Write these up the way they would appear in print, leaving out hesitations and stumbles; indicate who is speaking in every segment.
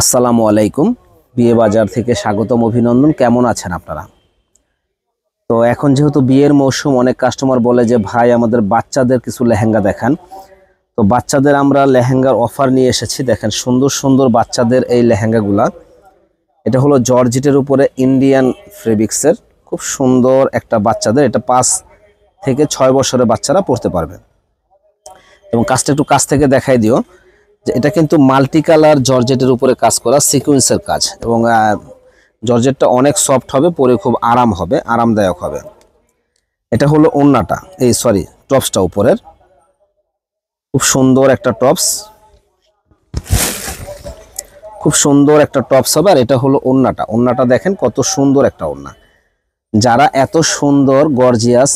Speaker 1: আসসালামু আলাইকুম। বিয়ে বাজার থেকে স্বাগতম, অভিনন্দন। কেমন আছেন আপনারা? তো এখন যেহেতু বিয়ের মৌসুম, অনেক কাস্টমার বলে যে ভাই আমাদের বাচ্চাদের কিছু লেহেঙ্গা দেখান। তো বাচ্চাদের আমরা লেহেঙ্গার অফার নিয়ে এসেছি। দেখেন সুন্দর সুন্দর বাচ্চাদের এই লেহেঙ্গাগুলা। এটা হলো জর্জেটের উপরে ইন্ডিয়ান ফেব্রিক্সের, খুব সুন্দর একটা বাচ্চাদের। এটা 5 থেকে 6 বছরের বাচ্চারা পরতে পারবে। এবং কাজটা একটু কাছ থেকে দেখাই দিও যে এটা কিন্তু মাল্টি কালার জর্জেটের উপরে কাজ করা, সিকোয়েন্সের কাজ। এবং জর্জেটটা অনেক সফট হবে, পরে খুব আরাম হবে, আরামদায়ক হবে। এটা হলো ওড়নাটা, টপসটা উপরের, খুব সুন্দর একটা টপস, খুব সুন্দর একটা টপস হবে। আর এটা হলো ওড়নাটা। ওড়নাটা দেখেন কত সুন্দর একটা ওড়না। যারা এত সুন্দর গর্জিয়াস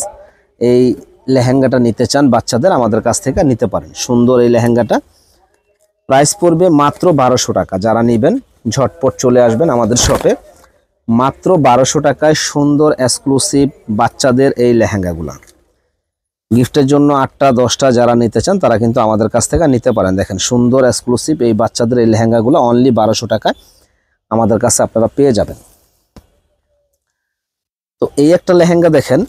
Speaker 1: এই লেহেঙ্গাটা নিতে চান বাচ্চাদের, আমাদের কাছ থেকে নিতে পারেন। সুন্দর এই লেহেঙ্গাটা প্রাইস পড়বে মাত্র 1200 টাকা। যারা নেবেন ঝটপট চলে আসবেন আমাদের শপে। মাত্র 1200 টাকায় সুন্দর এক্সক্লুসিভ বাচ্চাদের এই লেহেঙ্গাগুলো। গিফটের জন্য 8টা 10টা যারা নিতে চান তারা কিন্তু আমাদের কাছ থেকে নিতে পারেন। দেখেন সুন্দর এক্সক্লুসিভ এই বাচ্চাদের এই লেহেঙ্গাগুলো অনলি 1200 টাকায় আমাদের কাছে আপনারা পেয়ে যাবেন। তো এই একটা লেহেঙ্গা দেখেন,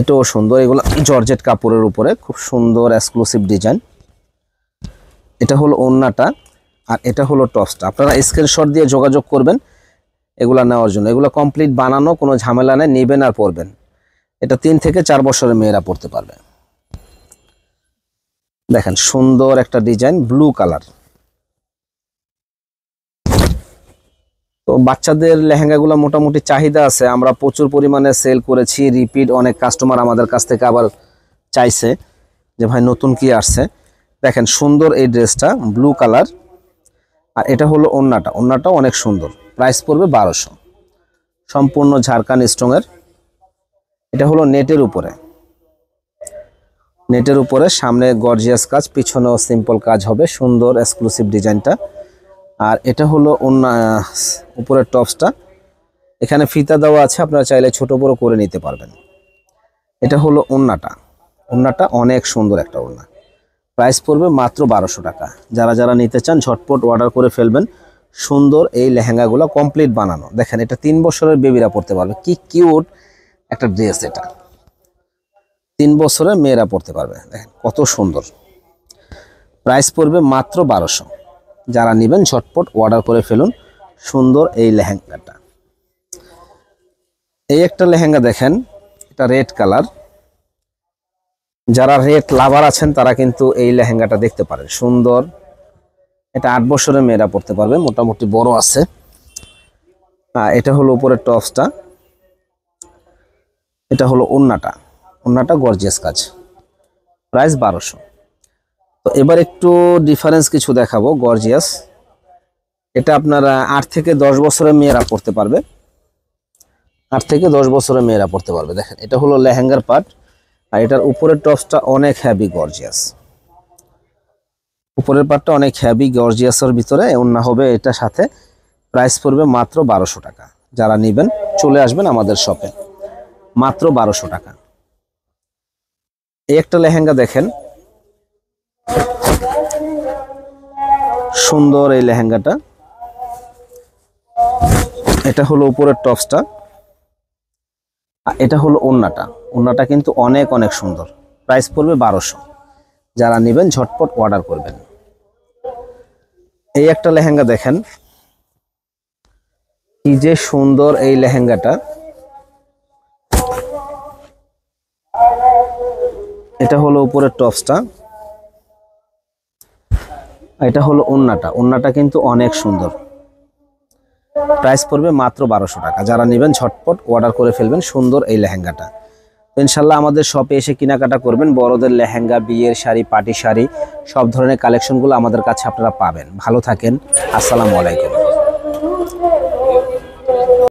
Speaker 1: এটাও সুন্দর। এগুলো জর্জেট কাপড়ের উপরে খুব সুন্দর এক্সক্লুসিভ ডিজাইন। এটা হলো ওড়নাটা আর এটা হলো টপসটা। আপনারা স্ক্রিনশট দিয়ে যোগাযোগ করবেন এগুলা নেওয়ার জন্য। এগুলো কমপ্লিট বানানো, কোনো ঝামেলা নেই, নেবেন আর পরবেন। এটা 3 থেকে 4 বছরের মেয়েরা পরতে পারবে। দেখেন সুন্দর একটা ডিজাইন, ব্লু কালার। তো বাচ্চাদের লেহেঙ্গাগুলো মোটামুটি চাহিদা আছে, আমরা প্রচুর পরিমাণে সেল করেছি। রিপিট অনেক কাস্টমার আমাদের কাছ থেকে আবার চাইছে যে ভাই নতুন কি আসছে। দেখেন সুন্দর এই ড্রেসটা, ব্লু কালার। আর এটা হলো ওড়নাটা। ওড়নাটাও অনেক সুন্দর। প্রাইস পড়বে 1200, সম্পূর্ণ ঝাড়খান স্ট্রংয়ের। এটা হলো নেটের উপরে, নেটের উপরে সামনে গর্জিয়াস কাজ, পিছনেও সিম্পল কাজ হবে। সুন্দর এক্সক্লুসিভ ডিজাইনটা। আর এটা হলো উপরের টপসটা। এখানে ফিতা দেওয়া আছে, আপনারা চাইলে ছোট বড় করে নিতে পারবেন। এটা হলো ওড়নাটা। ওড়নাটা অনেক সুন্দর একটা ওড়না। প্রাইস পড়বে মাত্র 1200 টাকা। যারা যারা নিতে চান ঝটপট অর্ডার করে ফেলবেন। সুন্দর এই লেহেঙ্গাগুলো কমপ্লিট বানানো। দেখেন এটা 3 বছরের বেবিরা পরতে পারবে। কি কিউট একটা ড্রেস এটা, 3 বছরের মেয়েরা পরতে পারবে। দেখেন কত সুন্দর। প্রাইস পড়বে মাত্র 1200। যারা নেবেন ঝটপট অর্ডার করে ফেলুন সুন্দর এই লেহেঙ্গাটা। এই একটা লেহেঙ্গা দেখেন, এটা রেড কালার। যারা রেড লাভার আছেন তারা কিন্তু এই লেহেঙ্গাটা দেখতে পারেন। সুন্দর, এটা 8 বছরের মেয়েরা পরতে পারবে, মোটামুটি বড় আছে। এটা হলো উপরের টপসটা। এটা হলো ওড়নাটা। ওড়নাটা গর্জিয়াস কাজ। প্রাইস 1200। তো এবার একটু ডিফারেন্স কিছু দেখাবো গর্জিয়াস। এটা আপনারা 8 থেকে 10 বছরের মেয়েরা পরতে পারবে। 8 থেকে 10 বছরের মেয়েরা পরতে পারবে। দেখেন এটা হলো লেহেঙ্গার পার্ট। আর এটার উপরের টপসটা অনেক হ্যাভি গর্জিয়াস। উপরের পার্টটা অনেক হ্যাভি গর্জিয়াসের ভিতরে ওড়না হবে এটার সাথে। প্রাইস পড়বে মাত্র 1200 টাকা। যারা নেবেন চলে আসবেন আমাদের শপে, মাত্র 1200 টাকা। এই একটা লেহেঙ্গা দেখেন, সুন্দর এই লেহেঙ্গাটা। এটা হলো উপরের টপসটা। এটা হলো ওড়নাটা। ওড়নাটা কিন্তু অনেক অনেক সুন্দর। প্রাইস পড়বে 1200। যারা নেবেন ঝটপট অর্ডার করবেন। এই একটা লেহেঙ্গা দেখেন, কি যে সুন্দর এই লেহেঙ্গাটা। এটা হলো উপরের টপসটা। এটা হলো ওড়নাটা। ওড়নাটা কিন্তু অনেক সুন্দর। প্রাইস পড়বে মাত্র 1200 টাকা। যারা নেবেন ঝটপট অর্ডার করে ফেলবেন সুন্দর এই লেহেঙ্গাটা। ইনশাল্লাহ আমাদের শপে এসে কেনাকাটা করবেন। বড়দের লেহেঙ্গা, বিয়ের শাড়ি, পার্টি শাড়ি, সব ধরনের কালেকশনগুলো আমাদের কাছে আপনারা পাবেন। ভালো থাকেন। আসসালামু আলাইকুম।